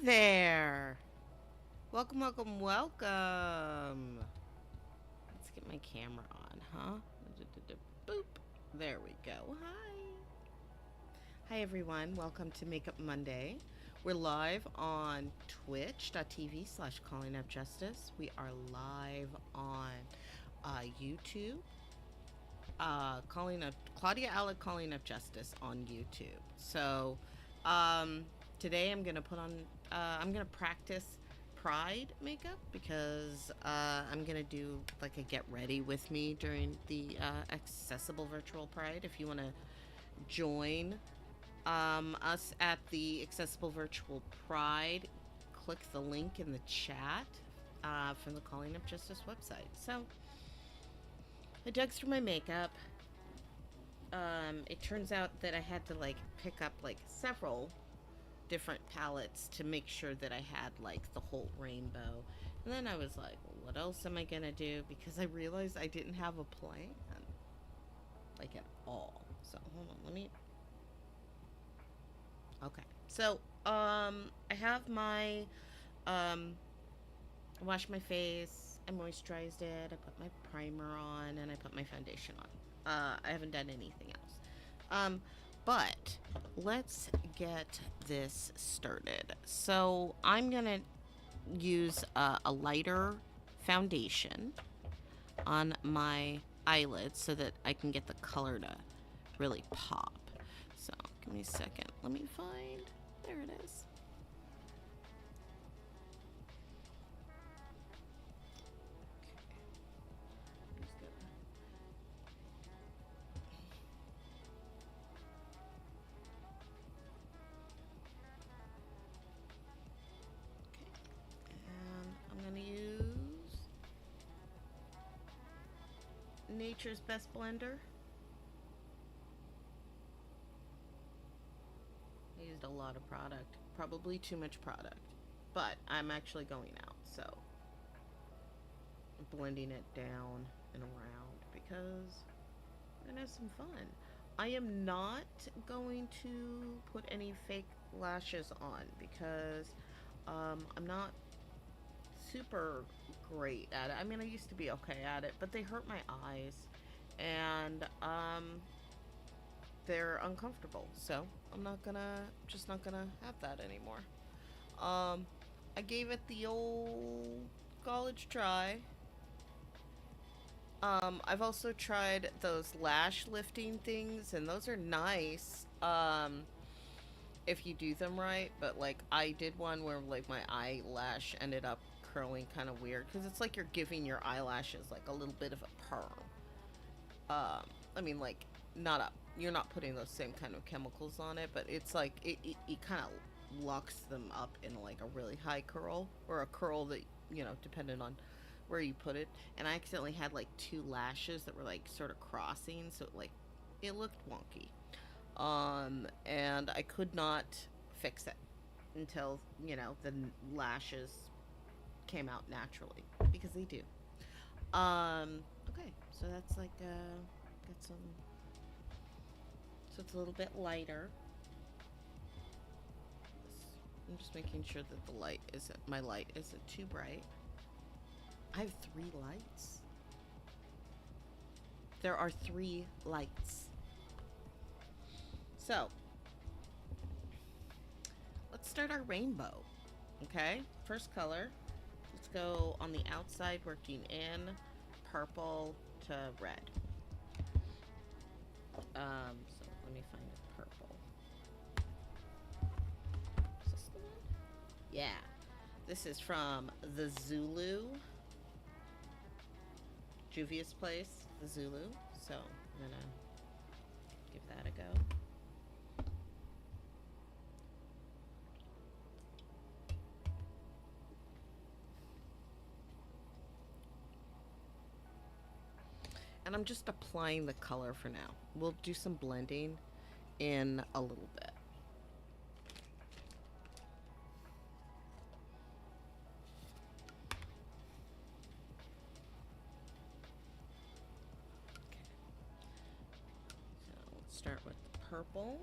there. Welcome, welcome, welcome. Let's get my camera on, huh? Boop. There we go. Hi. Hi, everyone. Welcome to Makeup Monday. We're live on twitch.tv/ Calling Up Justice. We are live on YouTube. Calling up Claudia Alick Calling Up Justice on YouTube. So today I'm gonna practice Pride makeup because I'm gonna do like a get ready with me during the accessible virtual Pride. If you want to join us at the accessible virtual Pride, click the link in the chat from the Calling Up Justice website. So I dug through my makeup. It turns out that I had to like pick up like several different palettes to make sure that I had like the whole rainbow. And then I was like, well, what else am I gonna do? Because I realized I didn't have a plan, like at all. So hold on, let me. Okay, so I have my I washed my face, I moisturized it, I put my primer on, and I put my foundation on. I haven't done anything else. But let's get this started. So I'm gonna use a lighter foundation on my eyelids so that I can get the color to really pop. So give me a second. Let me find. There it is. I'm gonna use Nature's Best Blender. I used a lot of product, probably too much product, but I'm actually going out, so I'm blending it down and around because we're gonna have some fun. I am not going to put any fake lashes on because I'm not super great at it. I mean, I used to be okay at it, but they hurt my eyes, and they're uncomfortable. So I'm not gonna, just not gonna have that anymore. I gave it the old college try. I've also tried those lash lifting things, and those are nice. If you do them right, but like I did one where like my eyelash ended up curling kind of weird because it's like you're giving your eyelashes like a little bit of a perm. I mean, like, not a, you're not putting those same kind of chemicals on it, but it's like it kind of locks them up in like a really high curl or a curl that, depending on where you put it. And I accidentally had like two lashes that were like sort of crossing, so it looked wonky. And I could not fix it until, the lashes came out naturally because they do. Okay, so that's like got some, so it's a little bit lighter. I'm just making sure that my light isn't too bright. I have 3 lights. There are 3 lights. So let's start our rainbow. Okay, first color. Let's go on the outside, working in purple to red. So let me find a purple. Is this the one? Yeah. This is from the Zulu. Juvia's Place, the Zulu. So I'm gonna give that a go. And I'm just applying the color for now. We'll do some blending in a little bit. Okay. So let's start with the purple.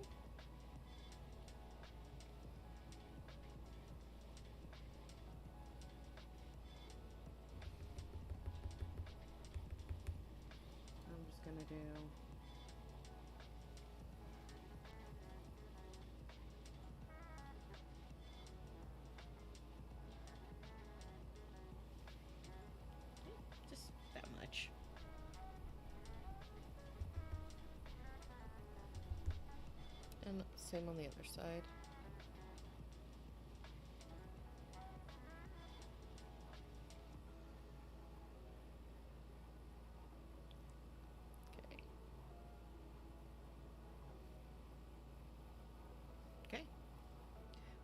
do. Just that much. And same on the other side. Okay. Okay.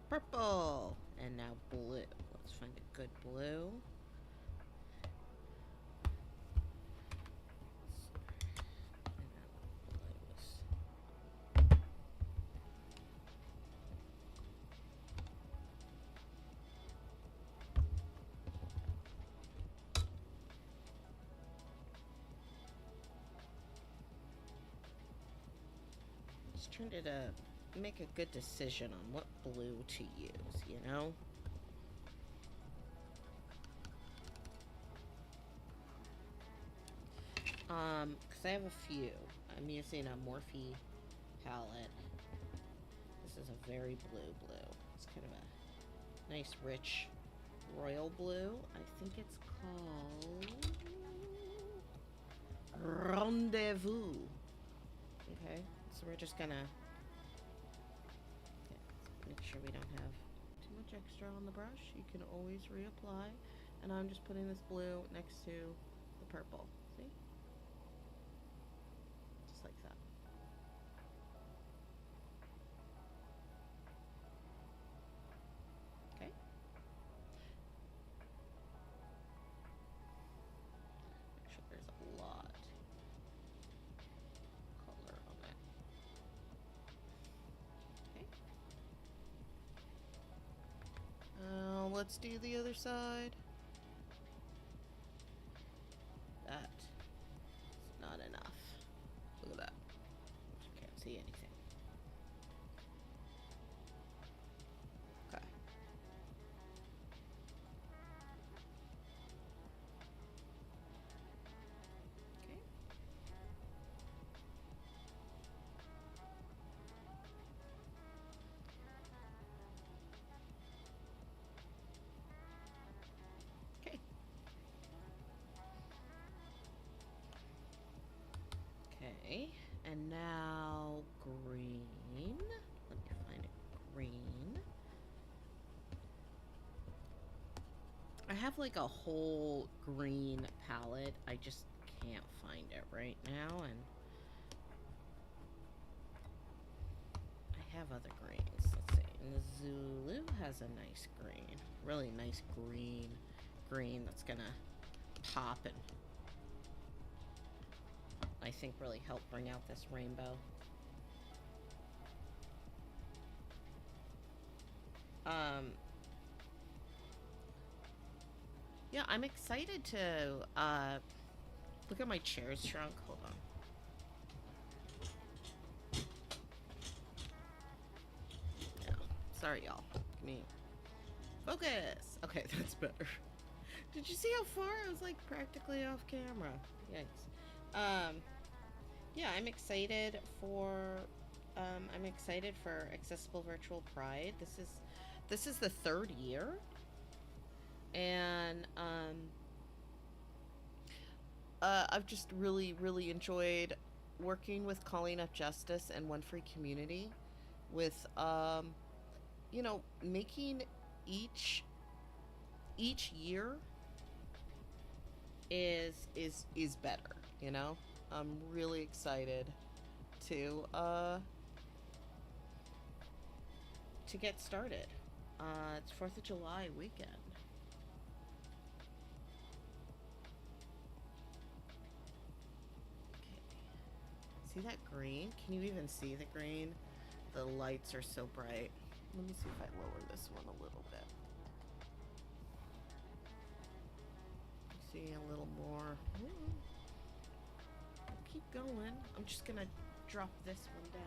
Purple. And now blue. Let's find a good blue. Just trying to make a good decision on what blue to use, you know? Because I have a few. I'm using a Morphe palette. This is a very blue. It's kind of a nice, rich, royal blue. I think it's called Rendezvous. Okay, so we're just gonna make sure we don't have too much extra on the brush. You can always reapply. And I'm just putting this blue next to the purple. See? Just like that. Okay. Make sure there's a lot of color on it. Okay. Let's do the other side. That is not enough. Look at that. I can't see anything. Okay. Okay. Okay. Okay, and now green. Let me find it. Green. I have like a whole green palette. I just can't find it right now, and I have other greens. Let's see. And the Zulu has a nice green. Really nice green that's gonna pop and I think really help bring out this rainbow. Yeah, I'm excited to look at my chair's shrunk. Hold on. Yeah. Sorry, y'all. Give me focus. Okay, that's better. Did you see how far I was like practically off camera? Yikes. Yeah, I'm excited for Accessible Virtual Pride. This is the third year, and I've just really enjoyed working with Calling Up Justice and One Free Community, with you know, making each year is better. You know, I'm really excited to get started. It's 4th of July weekend. Okay. See that green? Can you even see the green? The lights are so bright. Let me see if I lower this one a little bit. See a little more. I'll keep going. I'm just gonna drop this one down.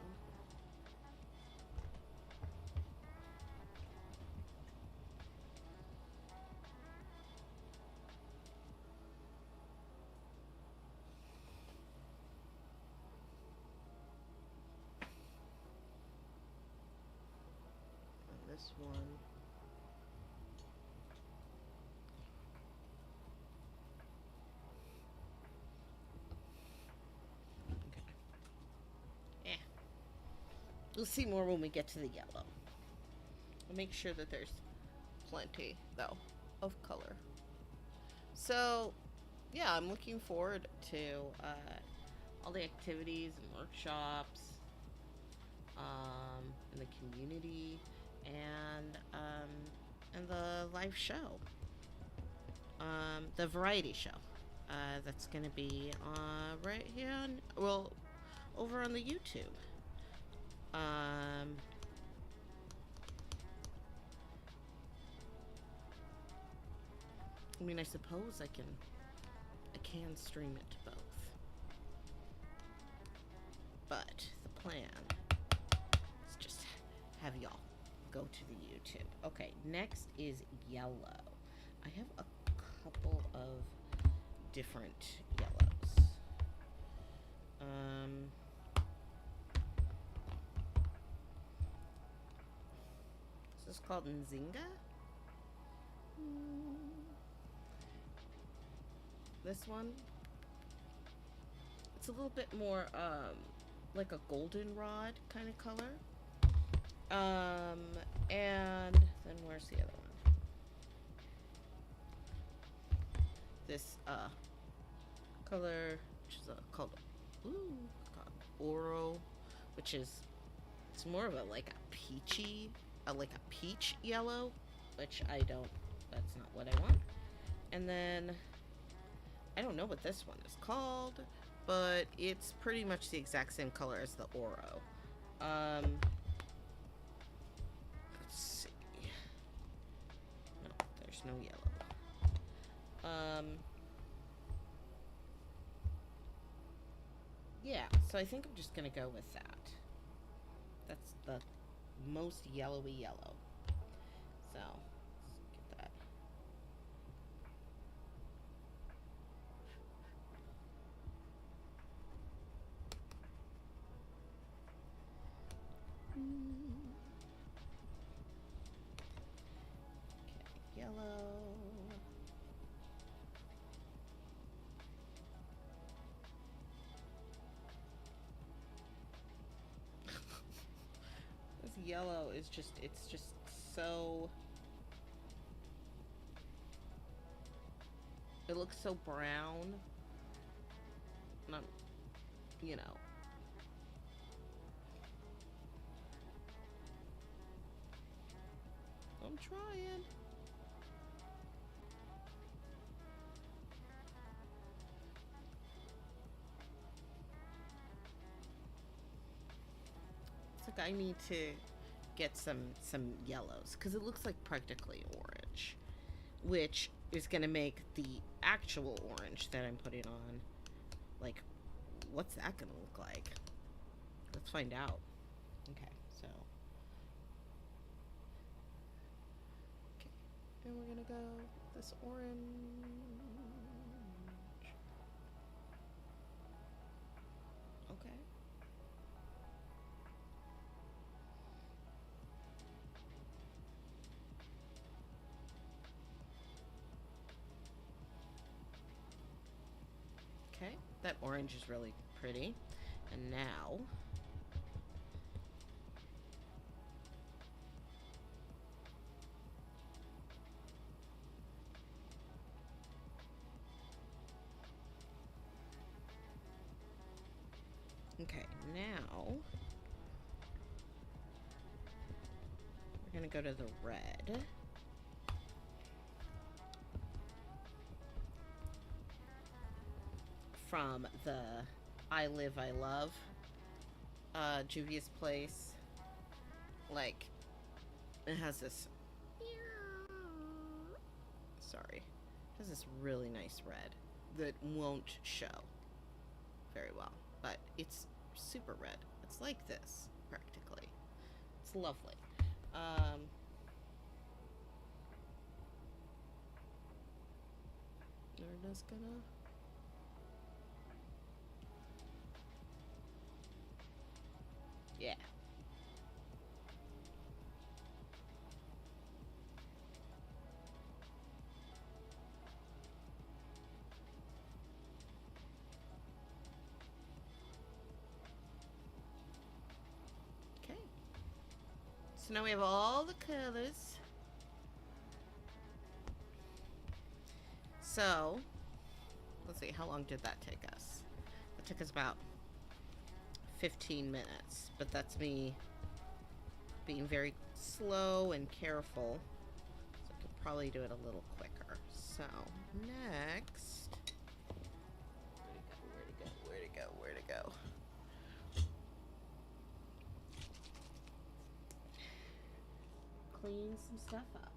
this one. Okay. Yeah. We'll see more when we get to the yellow. I'll make sure that there's plenty, though, of color. So, yeah, I'm looking forward to all the activities and workshops in the community and the live show, the variety show. That's gonna be right here on, well, over on the YouTube. Um, I mean, I suppose I can stream it to both, but the plan is just have y'all go to the YouTube. Okay, next is yellow. I have a couple of different yellows. This is called Nzinga. This one, it's a little bit more like a goldenrod kind of color. And then where's the other one? This color, which is called Oro, which is, it's more of a like a peachy, like a peach yellow, which I don't, that's not what I want. And then I don't know what this one is called, but it's pretty much the exact same color as the Oro. Let's see. No, there's no yellow. Yeah, so I think I'm just gonna go with that. That's the most yellowy yellow. So, let's get that. Okay, yellow. This yellow is just, it's just so, it looks so brown. And I'm, you know. I'm trying. It's like I need to get some yellows because it looks like practically orange, which is gonna make the actual orange that I'm putting on, like, what's that gonna look like? Let's find out. Okay, so and we're gonna go this orange. Okay. Okay, that orange is really pretty. And now okay, now we're gonna go to the red. From the I Live, I Love Juvia's Place. Like, it has this, sorry, it has this really nice red that won't show very well, but it's super red. It's like this, practically. It's lovely. We're just gonna, yeah. So now we have all the colors. So, let's see, how long did that take us? It took us about 15 minutes, but that's me being very slow and careful. So I could probably do it a little quicker. So, next. Where'd it go? Clean some stuff up.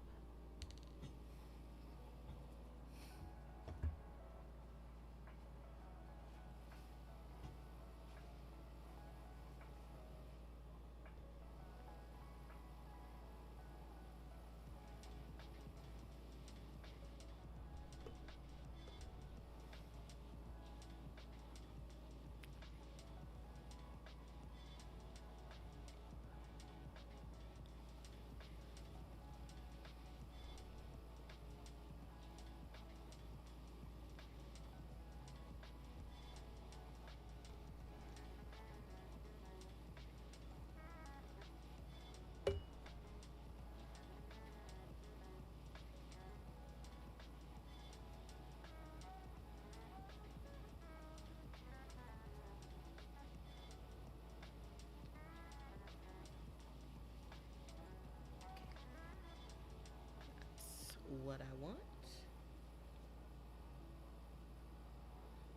What I want.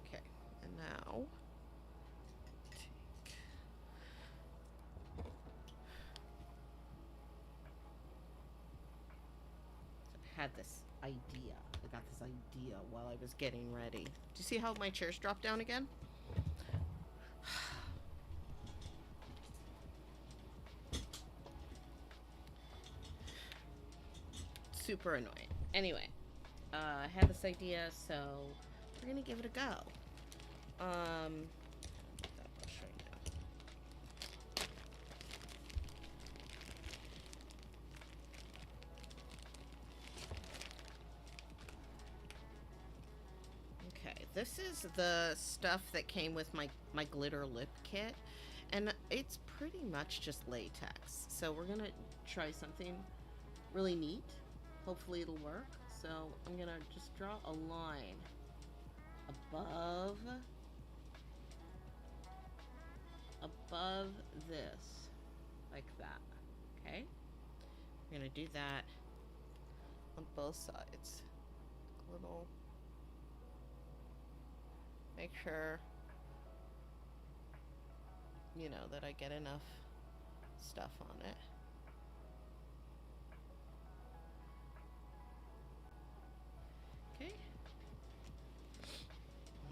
Okay, and now take I had this idea. I got this idea while I was getting ready. Do you see how my chairs dropped down again? Super annoying. Anyway, I had this idea, so we're gonna give it a go. That brush right now. Okay, this is the stuff that came with my glitter lip kit, and it's pretty much just latex. So we're gonna try something really neat. Hopefully it'll work. So I'm gonna just draw a line above this, like that. Okay, we're gonna do that on both sides. Little, make sure you know that I get enough stuff on it. Okay,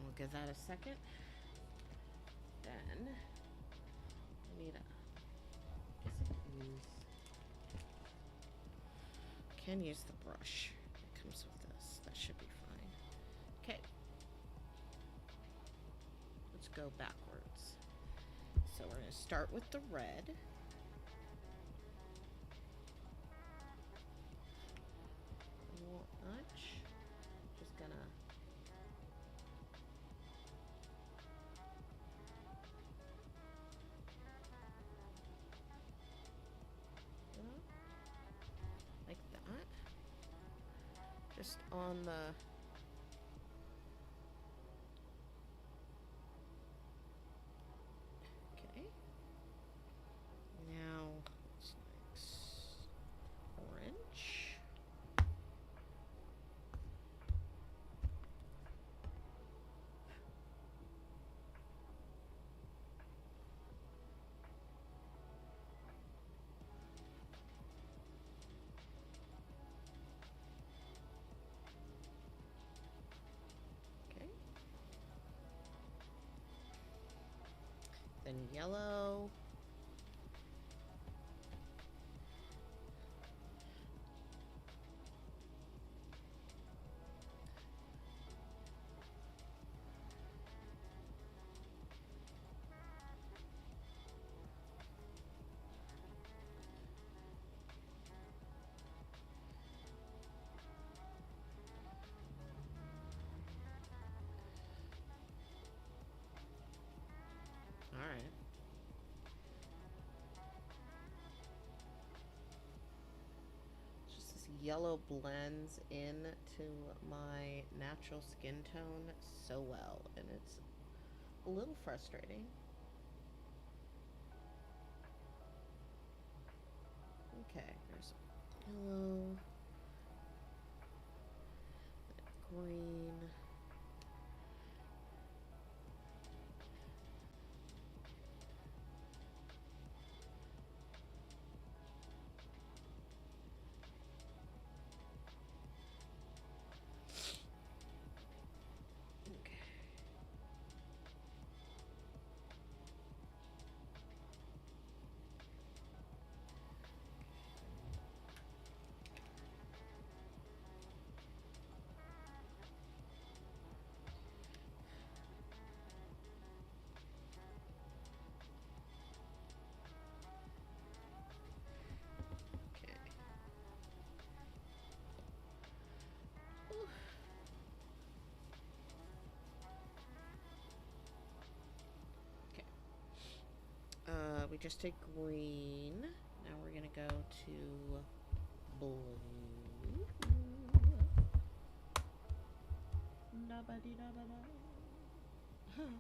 we'll give that a second. Then I need can use the brush that comes with this. That should be fine. Okay, let's go backwards. So we're going to start with the red. Not much. Just gonna like that. Just on the okay. Now what's next? Orange. Okay. Then yellow. All right. yellow blends into my natural skin tone so well, and it's a little frustrating. Okay, there's yellow, green. Okay. Okay. Ooh. Okay. We just did green. Now we're gonna go to blue. Da ba dee da ba da. Okay.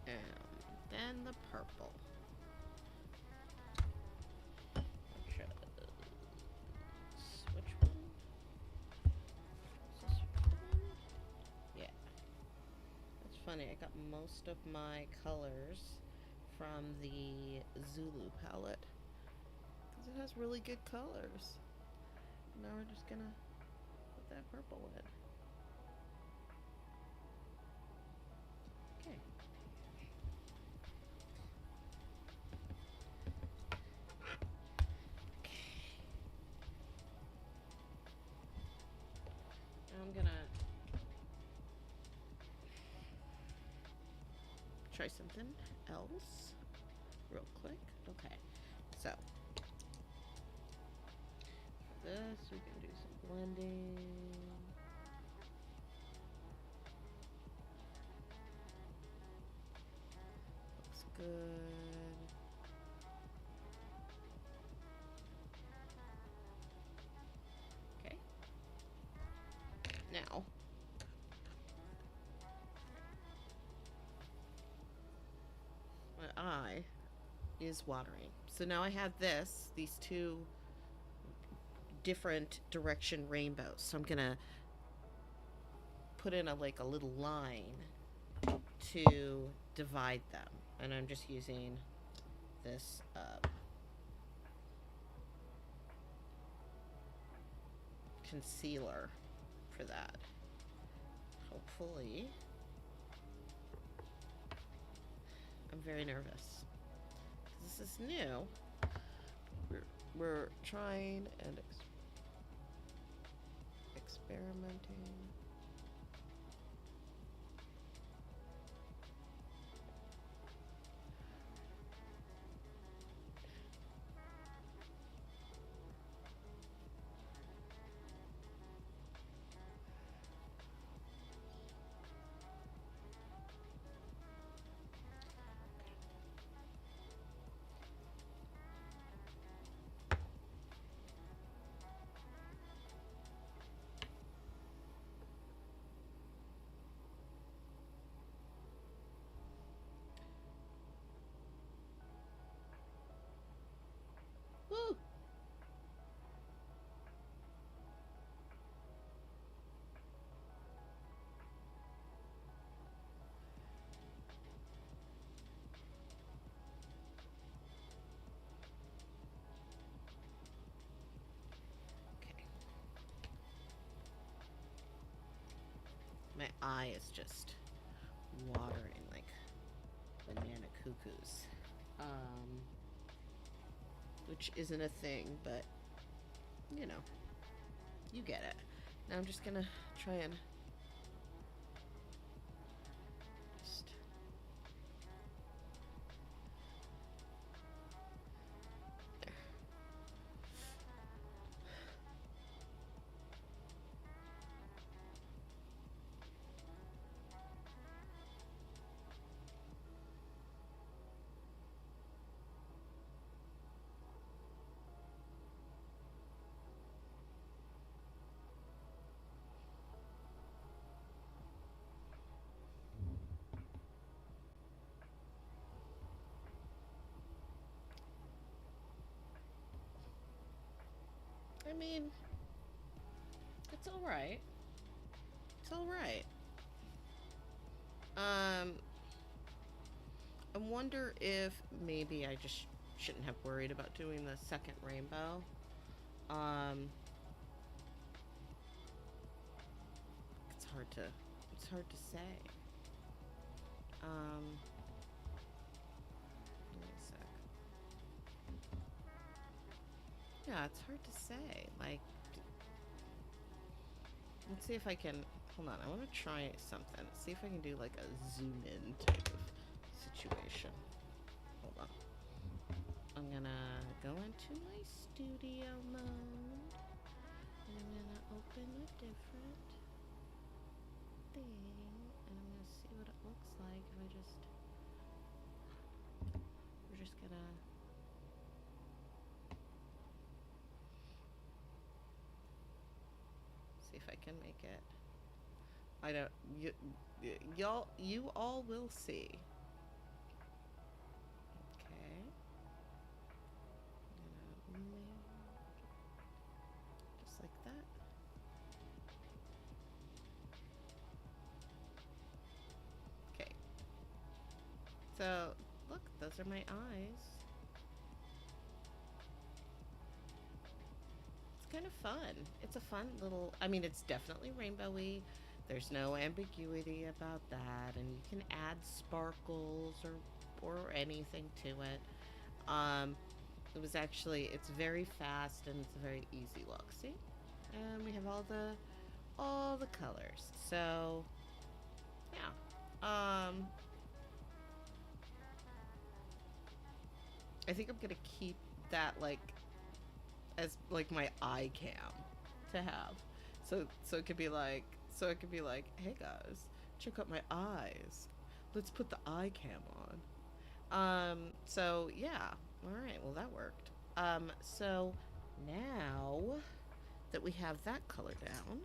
And then the purple. Which one? Is this one? Yeah. That's funny. I got most of my colors from the Zulu palette because it has really good colors. Now we're just gonna put that purple in. Okay. I'm gonna try something else real quick. Okay. So for this we can do some blending. Looks good. Okay. Now my eye is watering. So now I have these two different direction rainbows. So I'm gonna put in a little line to divide them, and I'm just using this concealer for that. Hopefully, I'm very nervous. This is new. We're trying and experimenting. My eye is just watering like banana cuckoos. Um, which isn't a thing, but you know, you get it. Now I'm just gonna try and just there. I mean, it's all right. It's all right. Um, I wonder if maybe I just shouldn't have worried about doing the second rainbow. Um, it's hard to it's hard to say. Um, Give me a sec. Yeah, it's hard to say. Like, let's see if I can. Hold on, I want to try something. See if I can do like a zoom in type of situation. Hold on. I'm gonna go into my studio mode. And I'm gonna open a different thing. And I'm gonna see what it looks like if I just. We're just gonna. See if I can make it. I don't. You all will see. Okay. Just like that. Okay. So, look, those are my eyes. It's kind of fun. It's a fun little, I mean, it's definitely rainbowy. There's no ambiguity about that, and you can add sparkles or anything to it. Um, it was actually, it's very fast and it's a very easy look. See, and we have all the colors. So yeah, I think I'm gonna keep that like as like my eye cam to have. So it could be like hey guys, check out my eyes. Let's put the eye cam on. So yeah. All right, well that worked. So now that we have that color down,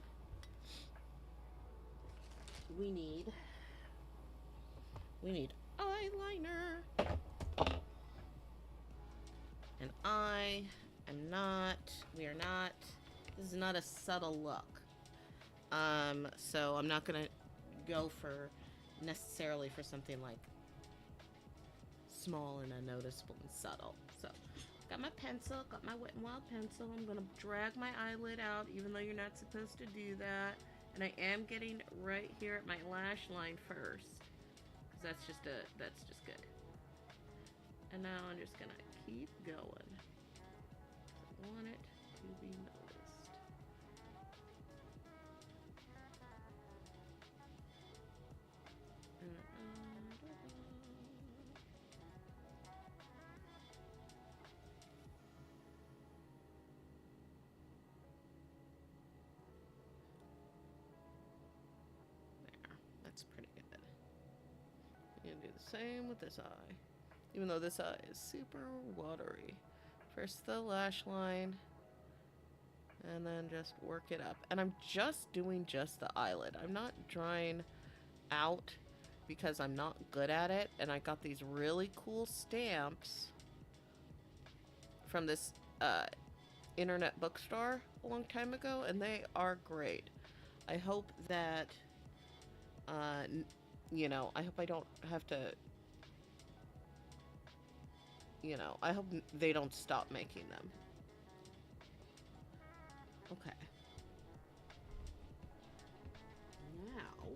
we need eyeliner. And we are not, this is not a subtle look. So I'm not gonna go for necessarily for something like small and unnoticeable and subtle. So got my pencil, got my Wet n Wild pencil. I'm gonna drag my eyelid out, even though you're not supposed to do that. And I am getting right here at my lash line first, because that's just good. And now I'm just gonna keep going. I want it to be noticed. There, that's pretty good. You're gonna do the same with this eye. Even though this eye is super watery. First the lash line, and then just work it up. And I'm just doing just the eyelid. I'm not drawing out because I'm not good at it. And I got these really cool stamps from this internet bookstore a long time ago, and they are great. I hope that, I hope I don't have to, I hope they don't stop making them. Okay. Now,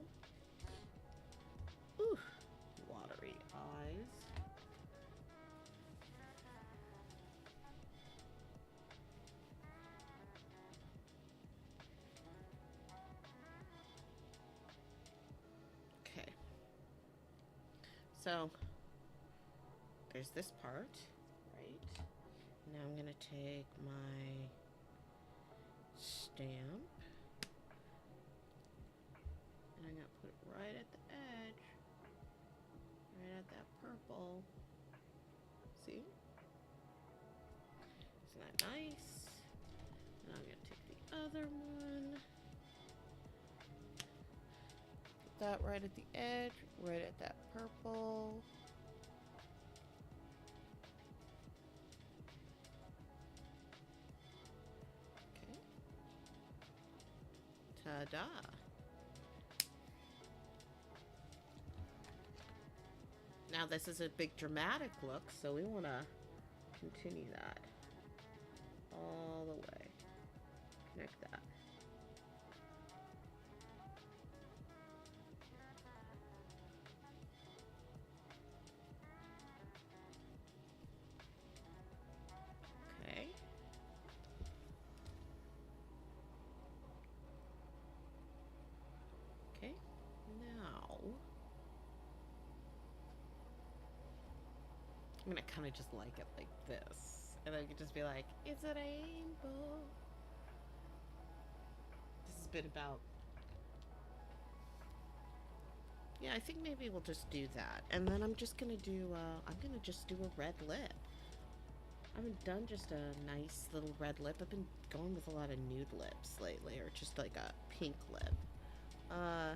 So there's this part, right? Now I'm gonna take my stamp and I'm gonna put it right at the edge, right at that purple. See? Isn't that nice? Now I'm gonna take the other one. Put that right at the edge, right at that purple. Okay. Ta-da! Now this is a big dramatic look, so we want to continue that all the way. Connect that. Okay. Okay. Now I'm gonna kind of just like it like this, and I could just be like, "It's a rainbow." This has been about. Yeah, I think maybe we'll just do that, and then I'm just gonna do. I'm gonna just do a red lip. I haven't done just a nice little red lip. I've been going with a lot of nude lips lately, or just like a pink lip. Uh.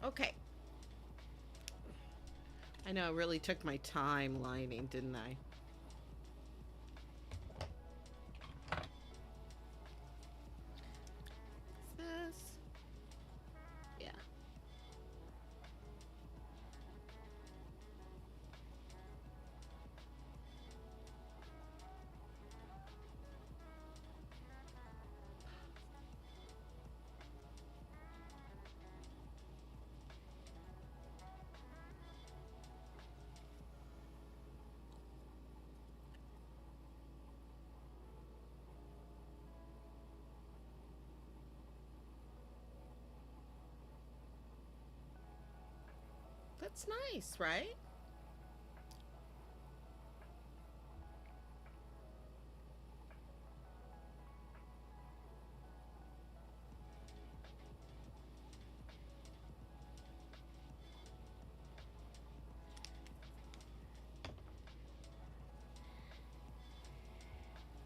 Okay. I know, I really took my time lining, didn't I? This. Yeah. That's nice, right?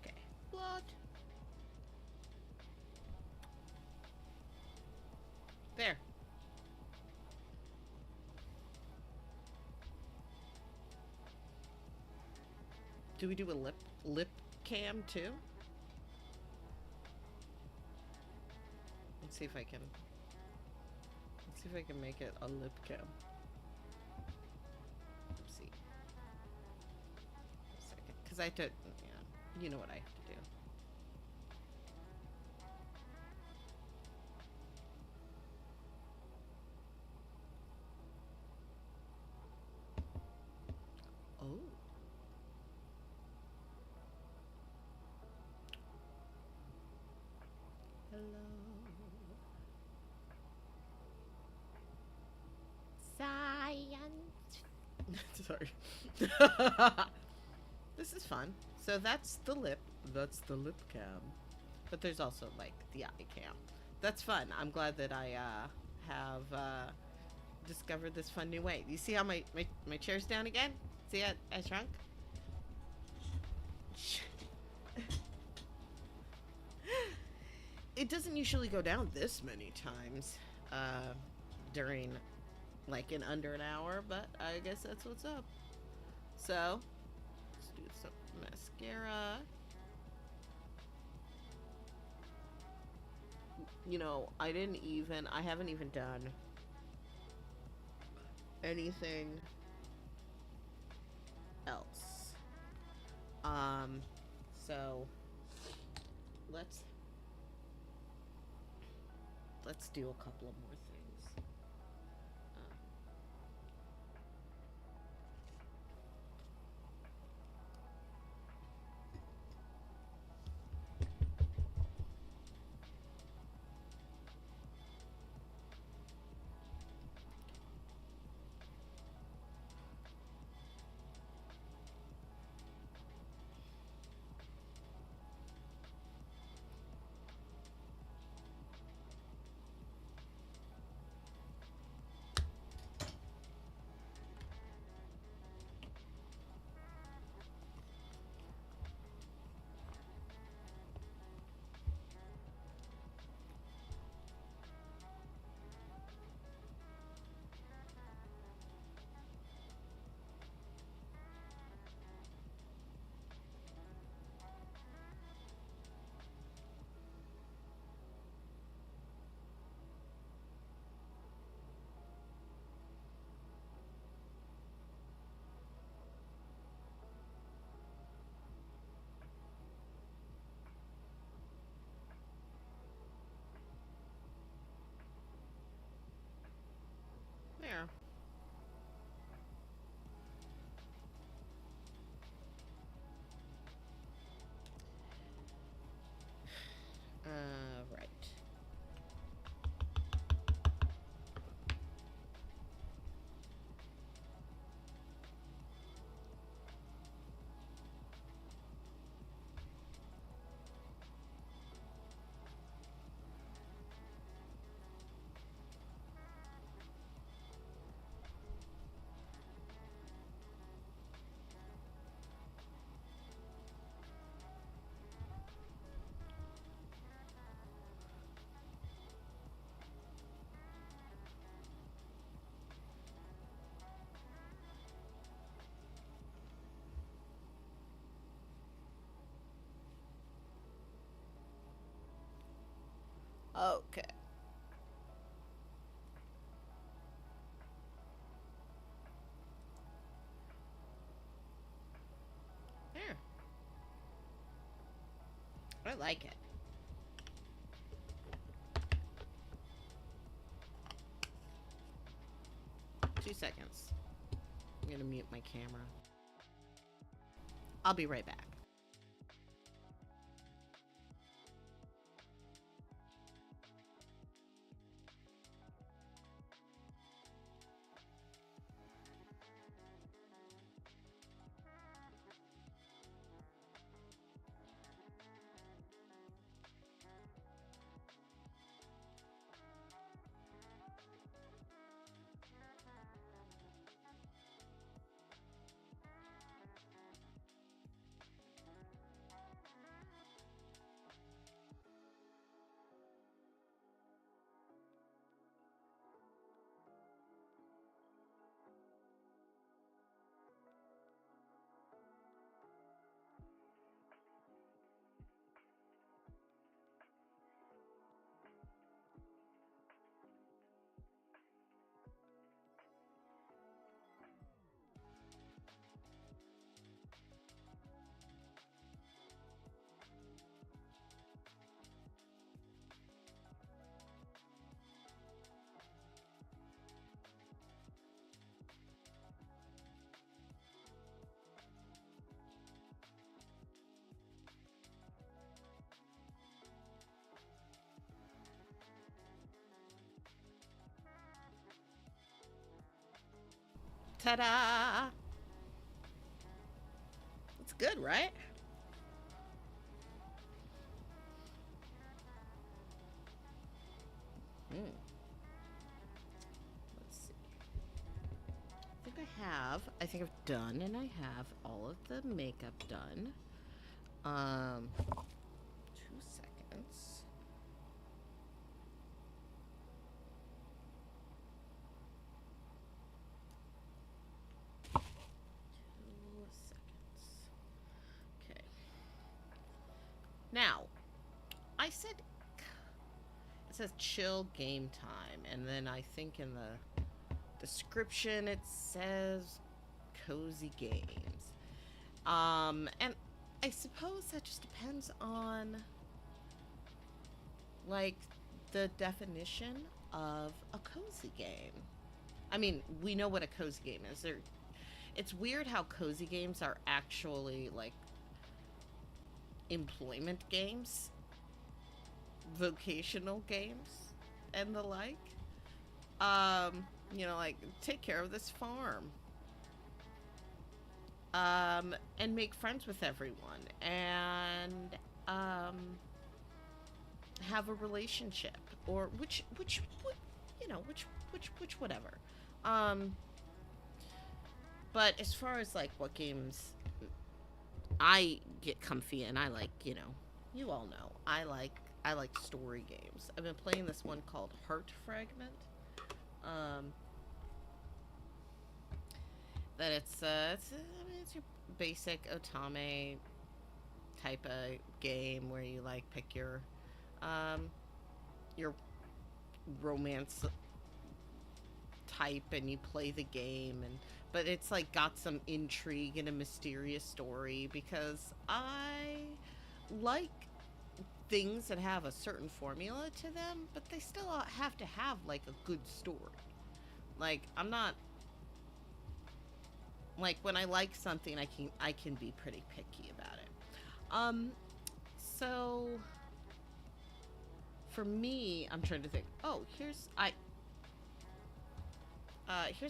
Okay. Blood. There. Do we do a lip cam too? Let's see if I can. Let's see if I can make it a lip cam. Let's see. A second, because I took. Yeah, you know what I have to do. Oh. Hello. Science. Sorry. This is fun. So that's the lip. That's the lip cam. But there's also like the eye cam. That's fun. I'm glad that I have discovered this fun new way. You see how my chair's down again? See, I shrunk? It doesn't usually go down this many times during like in under an hour, but I guess that's what's up. So, let's do some mascara. You know, I haven't even done anything else. Um, so let's let's do a couple of more things. There. Right. Okay. There. I like it. 2 seconds. I'm gonna mute my camera. I'll be right back. Ta-da! It's good, right? Hmm. Let's see. I think I have. I think I've done, and I have all of the makeup done. 2 seconds. Okay. Now, I said it says chill game time, and then I think in the description it says cozy games. And I suppose that just depends on like the definition of a cozy game. I mean, we know what a cozy game is. It's weird how cozy games are actually like employment games, vocational games, and the like. Like take care of this farm. And make friends with everyone and have a relationship or which whatever. Um, but as far as like what games I get comfy in, I like, you all know, I like story games. I've been playing this one called Heart Fragment. That it's your basic otame type of game where you like pick your romance type and you play the game, and but it's like got some intrigue and a mysterious story because I like things that have a certain formula to them, but they still have to have like a good story. Like I'm not like when I like something, I can be pretty picky about it. So for me, I'm trying to think. Oh, here's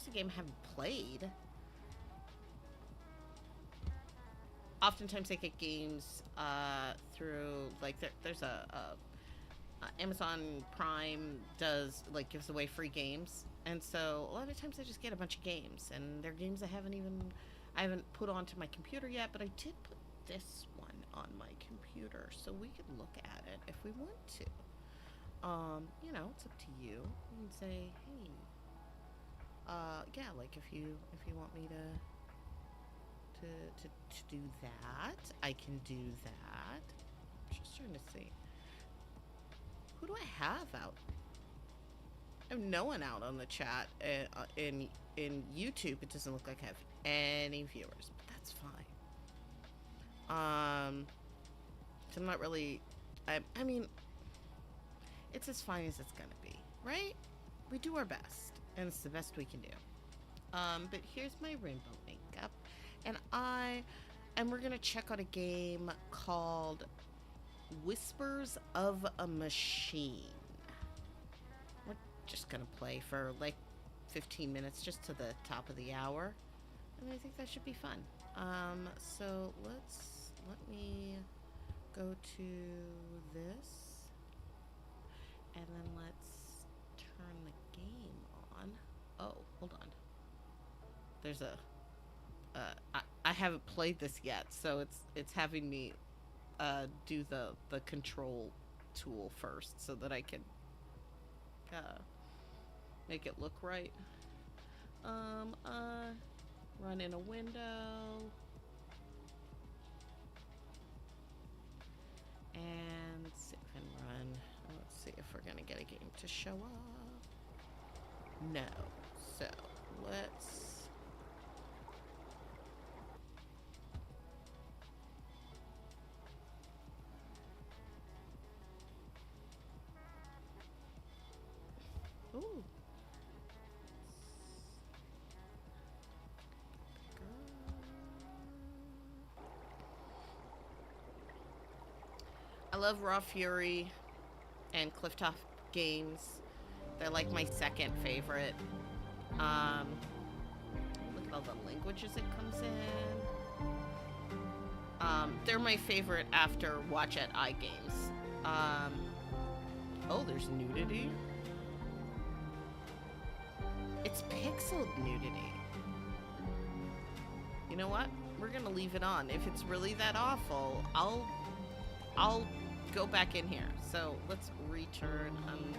a game I haven't played. Oftentimes, I get games through like there's a Amazon Prime does like gives away free games, and so a lot of times I just get a bunch of games, and they're games I haven't put onto my computer yet, but I did put this one on my computer, so we could look at it if we want to. It's up to you. You can say, hey, yeah, like if you want me to do that, I can do that. Just trying to see. Who do I have out? I have no one out on the chat. In YouTube, it doesn't look like I have any viewers, but that's fine. So I'm not really. I mean, it's as fine as it's gonna be, right? We do our best, and it's the best we can do. But here's my rainbow makeup, and we're gonna check out a game called Whispers of a Machine. We're just gonna play for like 15 minutes, just to the top of the hour, and I think that should be fun. So let me go to this, and then let's turn the game on. Oh, hold on. There's I haven't played this yet, so it's having me do the control tool first so that I can make it look right. Run in a window. And save and run. Let's see if we're gonna get a game to show up. No. So let's. Ooh. I love Raw Fury and Clifftop games. They're like my second favorite. Look at all the languages it comes in. They're my favorite after Watch at iGames. Oh, there's nudity. It's pixeled nudity. You know what? We're gonna leave it on. If it's really that awful, I'll go back in here. So let's return and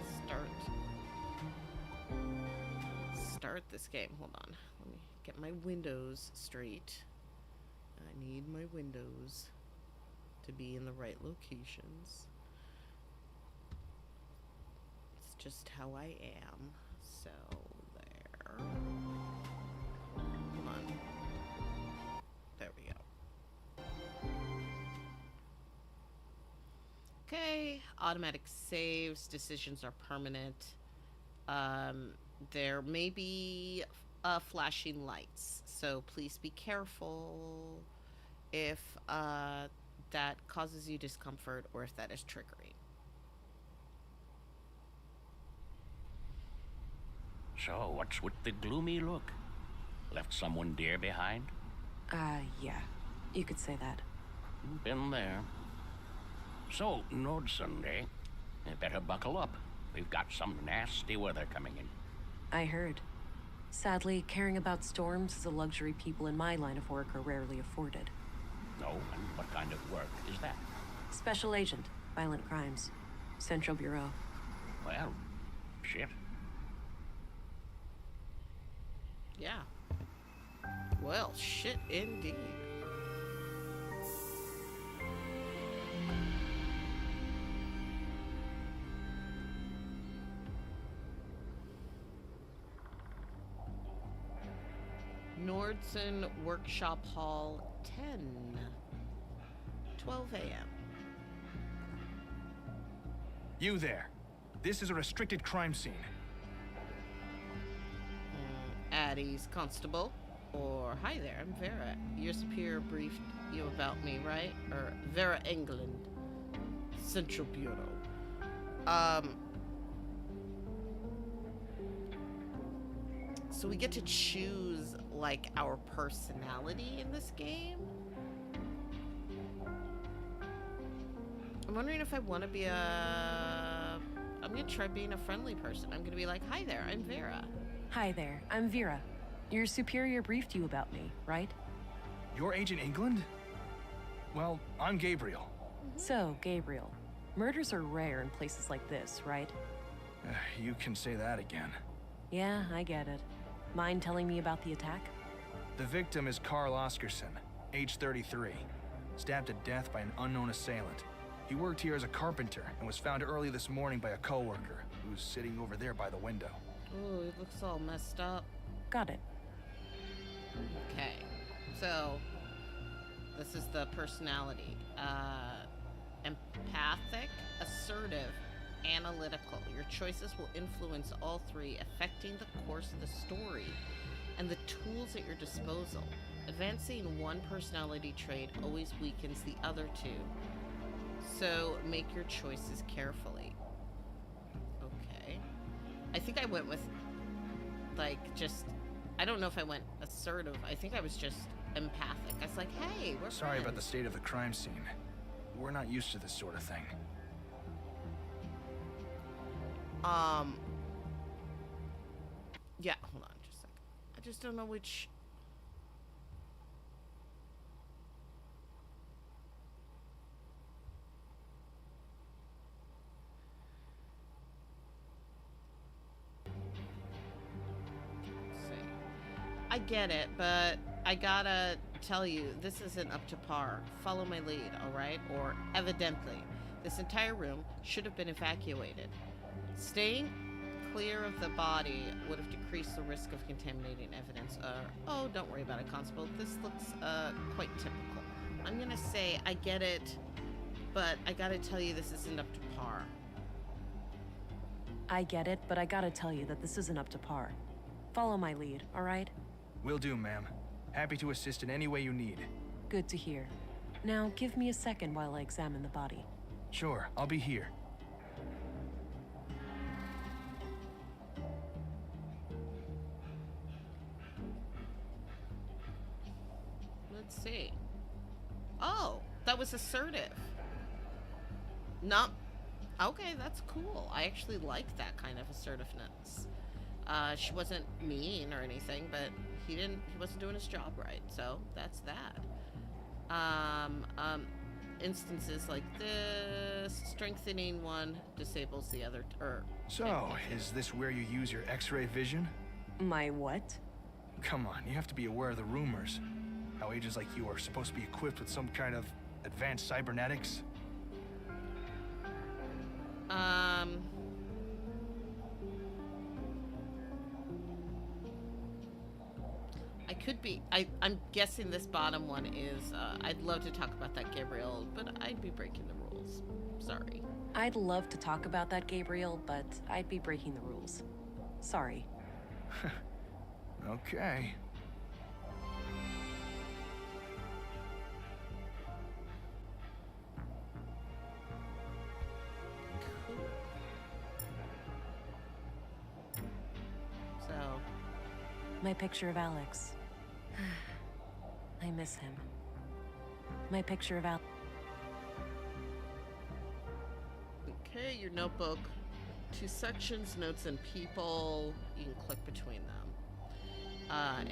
start this game. Hold on. Let me get my windows straight. I need my windows to be in the right locations. It's just how I am. So there. Hold on. There we go. Okay, automatic saves, decisions are permanent. There may be flashing lights, so please be careful if that causes you discomfort or if that is triggering. So, what's with the gloomy look? Left someone dear behind? Yeah. You could say that. Been there. So, Nord Sunday, you better buckle up. We've got some nasty weather coming in. I heard. Sadly, caring about storms is a luxury people in my line of work are rarely afforded. No, and what kind of work is that? Special Agent, Violent Crimes. Central Bureau. Well, shit. Yeah. Well, shit indeed. Nordson Workshop Hall 12 a.m. You there. This is a restricted crime scene. At ease, Constable. Or, hi there, I'm Vera. Your superior briefed you about me, right? Or, Vera England. Central Bureau. So we get to choose, like, our personality in this game? I'm wondering if I want to be I'm gonna try being a friendly person. I'm gonna be like, hi there, I'm Vera. Hi there, I'm Vera. Your superior briefed you about me, right? You're Agent England? Well, I'm Gabriel. So, Gabriel, murders are rare in places like this, right? You can say that again. Yeah, I get it. Mind telling me about the attack? The victim is Carl Oscarson, age 33, stabbed to death by an unknown assailant. He worked here as a carpenter and was found early this morning by a coworker who's sitting over there by the window. Ooh, it looks all messed up. Got it. Okay, so this is the personality. Empathic, assertive, analytical. Your choices will influence all three, affecting the course of the story and the tools at your disposal. Advancing one personality trait always weakens the other two, so make your choices carefully. Okay. I think I went with, like, just... I don't know if I went assertive. I think I was just empathic. I was like, hey, we're Sorry about the friends. state of the crime scene. We're not used to this sort of thing. Yeah, hold on just a second. I just don't know which... I get it, but I gotta tell you, this isn't up to par. Follow my lead, alright? Or evidently, this entire room should have been evacuated. Staying clear of the body would have decreased the risk of contaminating evidence. Oh, don't worry about it, Constable. This looks quite typical. I'm gonna say I get it, but I gotta tell you this isn't up to par. I get it, but I gotta tell you that this isn't up to par. Follow my lead, alright? Will do, ma'am. Happy to assist in any way you need. Good to hear. Now, give me a second while I examine the body. Sure, I'll be here. Let's see. Oh, that was assertive. Not... Okay, that's cool. I actually like that kind of assertiveness. She wasn't mean or anything, but he wasn't doing his job right. So that's that. Um, um, Instances like this, strengthening one disables the other, or... So, is this where you use your X-ray vision? My what? Come on, you have to be aware of the rumors. How agents like you are supposed to be equipped with some kind of advanced cybernetics. I could be... I'm guessing this bottom one is... I'd love to talk about that, Gabriel, but I'd be breaking the rules. Sorry. I'd love to talk about that, Gabriel, but I'd be breaking the rules. Sorry. Okay. Cool. So... My picture of Alex. I miss him. My picture of Alex. Okay, your notebook. 2 sections, notes and people. You can click between them.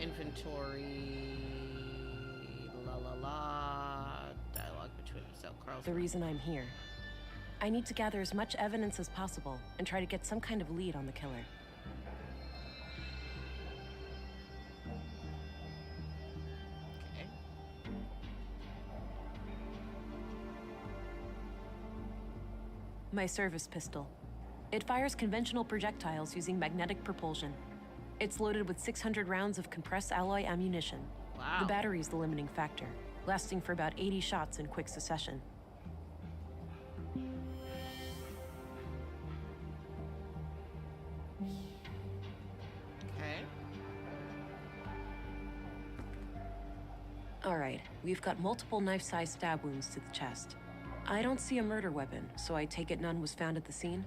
Inventory. La la la. Dialogue between himself, Carl's. The reason I'm here. I need to gather as much evidence as possible and try to get some kind of lead on the killer. Okay. My service pistol. It fires conventional projectiles using magnetic propulsion. It's loaded with 600 rounds of compressed alloy ammunition. Wow. The battery's the limiting factor, lasting for about 80 shots in quick succession. Okay. All right, we've got multiple knife-sized stab wounds to the chest. I don't see a murder weapon, so I take it none was found at the scene?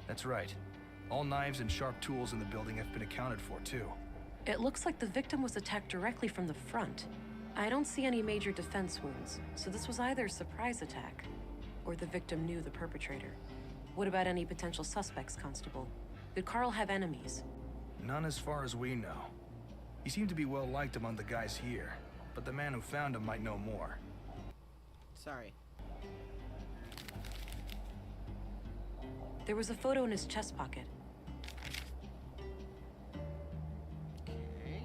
That's right. All knives and sharp tools in the building have been accounted for, too. It looks like the victim was attacked directly from the front. I don't see any major defense wounds, so this was either a surprise attack, or the victim knew the perpetrator. What about any potential suspects, Constable? Did Carl have enemies? None as far as we know. He seemed to be well liked among the guys here, but the man who found him might know more. Sorry. There was a photo in his chest pocket. Okay.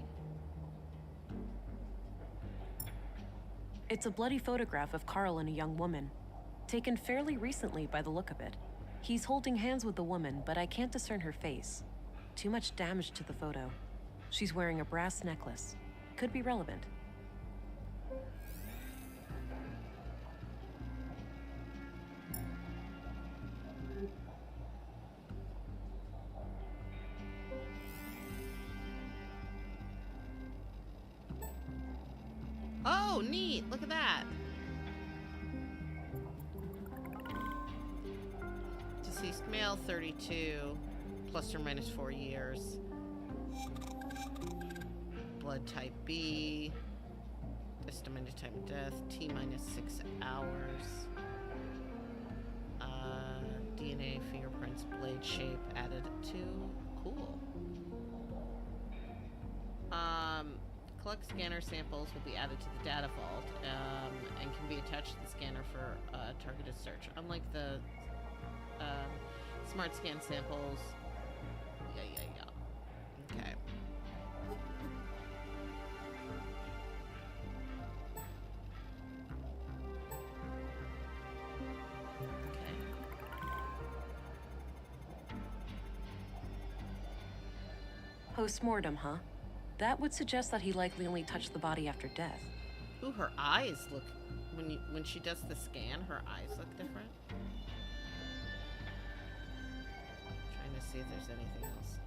It's a bloody photograph of Carl and a young woman, taken fairly recently by the look of it. He's holding hands with the woman, but I can't discern her face. Too much damage to the photo. She's wearing a brass necklace. Could be relevant. Oh, neat. Look at that. Deceased male, 32, plus or minus 4 years. Blood type B. Estimated time of death, T minus 6 hours. DNA, fingerprints, blade shape added to. Cool. Collect scanner samples will be added to the data vault and can be attached to the scanner for targeted search. Unlike the smart scan samples. Yeah. Okay. Post-mortem, huh? That would suggest that he likely only touched the body after death. Ooh, her eyes look... When she does the scan, her eyes look different. Trying to see if there's anything else.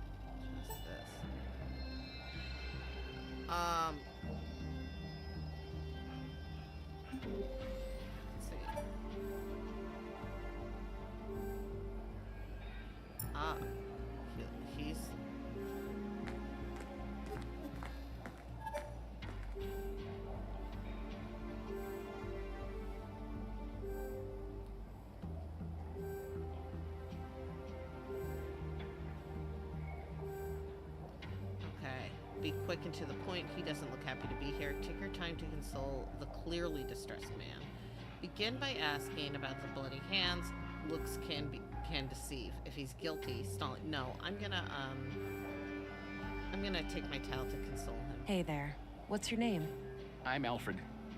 Just this. Let's see. He's... Be quick and to the point. He doesn't look happy to be here. Take your time to console the clearly distressed man. Begin by asking about the bloody hands. Looks can deceive. If he's guilty, stalling. No, I'm gonna take my towel to console him. Hey there. What's your name? I'm Alfred,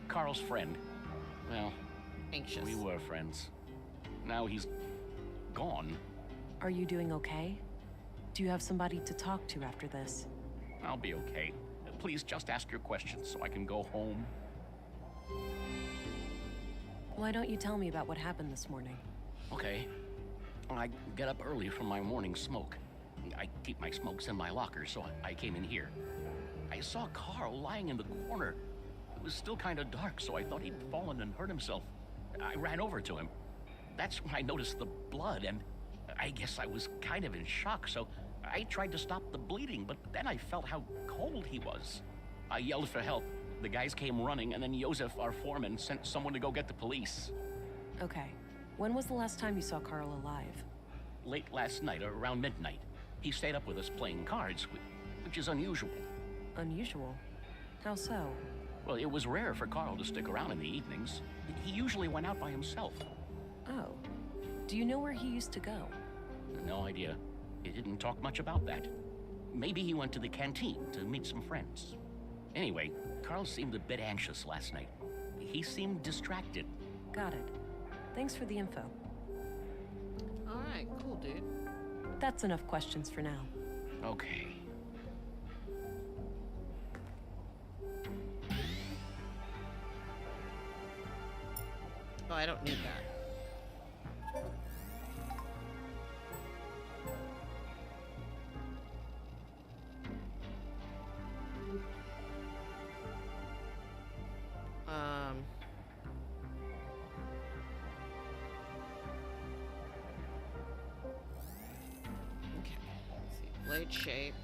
Carl's friend. Well, Anxious. we were friends. Now he's gone. Are you doing okay? Do you have somebody to talk to after this? I'll be okay. Please just ask your questions so I can go home. Why don't you tell me about what happened this morning? Okay. I get up early from my morning smoke. I keep my smokes in my locker, so I came in here. I saw Carl lying in the corner. It was still kind of dark, so I thought he'd fallen and hurt himself. I ran over to him. That's when I noticed the blood, and I guess I was kind of in shock, so I tried to stop the bleeding, but then I felt how cold he was. I yelled for help. The guys came running, and then Joseph, our foreman, sent someone to go get the police. Okay. When was the last time you saw Carl alive? Late last night, around midnight. He stayed up with us playing cards, which is unusual. Unusual? How so? Well, it was rare for Carl to stick around in the evenings. He usually went out by himself. Oh. Do you know where he used to go? No idea. He didn't talk much about that. Maybe he went to the canteen to meet some friends. Anyway, Carl seemed a bit anxious last night. He seemed distracted. Got it. Thanks for the info. Alright, cool, dude. That's enough questions for now. Okay. Oh, I don't need that. Okay. Let's see. Blade shape.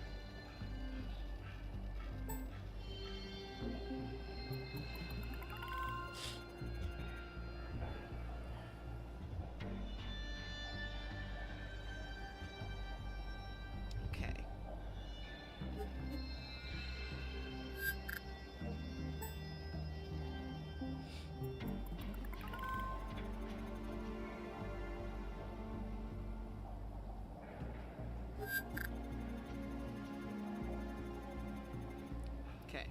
Okay. Okay.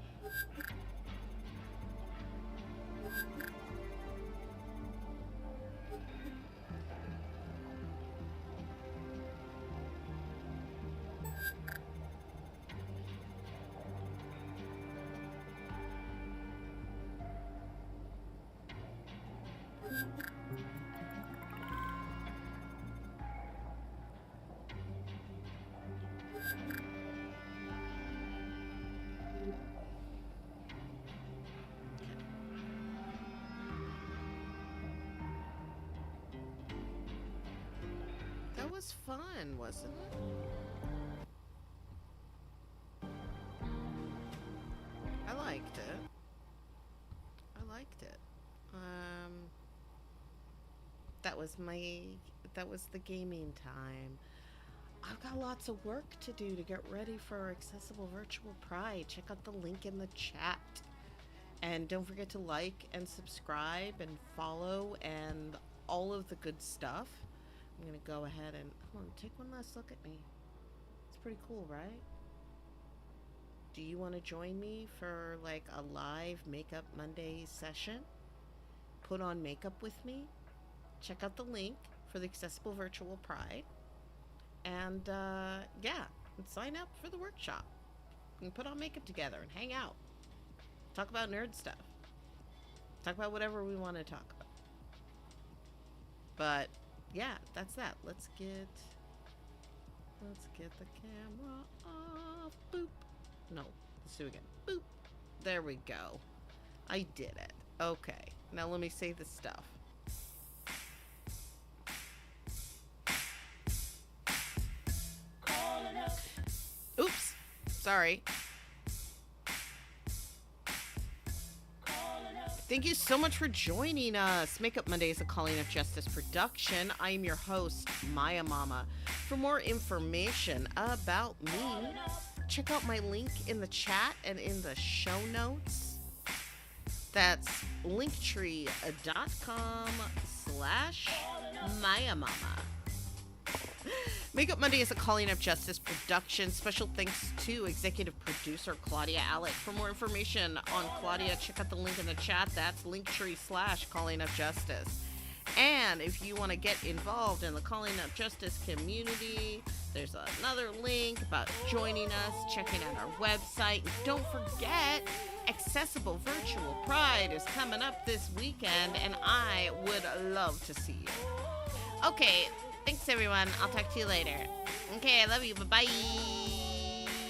That was fun, wasn't it? I liked it. I liked it. That was the gaming time. I've got lots of work to do to get ready for Accessible Virtual Pride. Check out the link in the chat. And don't forget to like and subscribe and follow and all of the good stuff. I'm gonna go ahead and hold on, take one last look at me. It's pretty cool, right? Do you want to join me for like a live Makeup Monday session? Put on makeup with me? Check out the link for the Accessible Virtual Pride. And yeah, and sign up for the workshop. We can put on makeup together and hang out. Talk about nerd stuff. Talk about whatever we want to talk about. But yeah, that's that. Let's get the camera off. Boop. No, let's do it again. Boop. There we go. I did it. Okay. Now let me say the stuff. Oops. Sorry. Thank you so much for joining us. Makeup Monday is a Calling of Justice production. I am your host, Maiamama. For more information about me, check out my link in the chat and in the show notes. That's linktree.com/Maiamama. Makeup Monday is a Calling of Justice production. Special thanks to executive producer Claudia Alick. For more information on Claudia, check out the link in the chat. That's linktree/Calling of Justice. And if you want to get involved in the Calling of Justice community, there's another link about joining us, checking out our website. And don't forget, Accessible Virtual Pride is coming up this weekend, and I would love to see you. Okay, thanks everyone. I'll talk to you later. Okay, I love you. Bye-bye.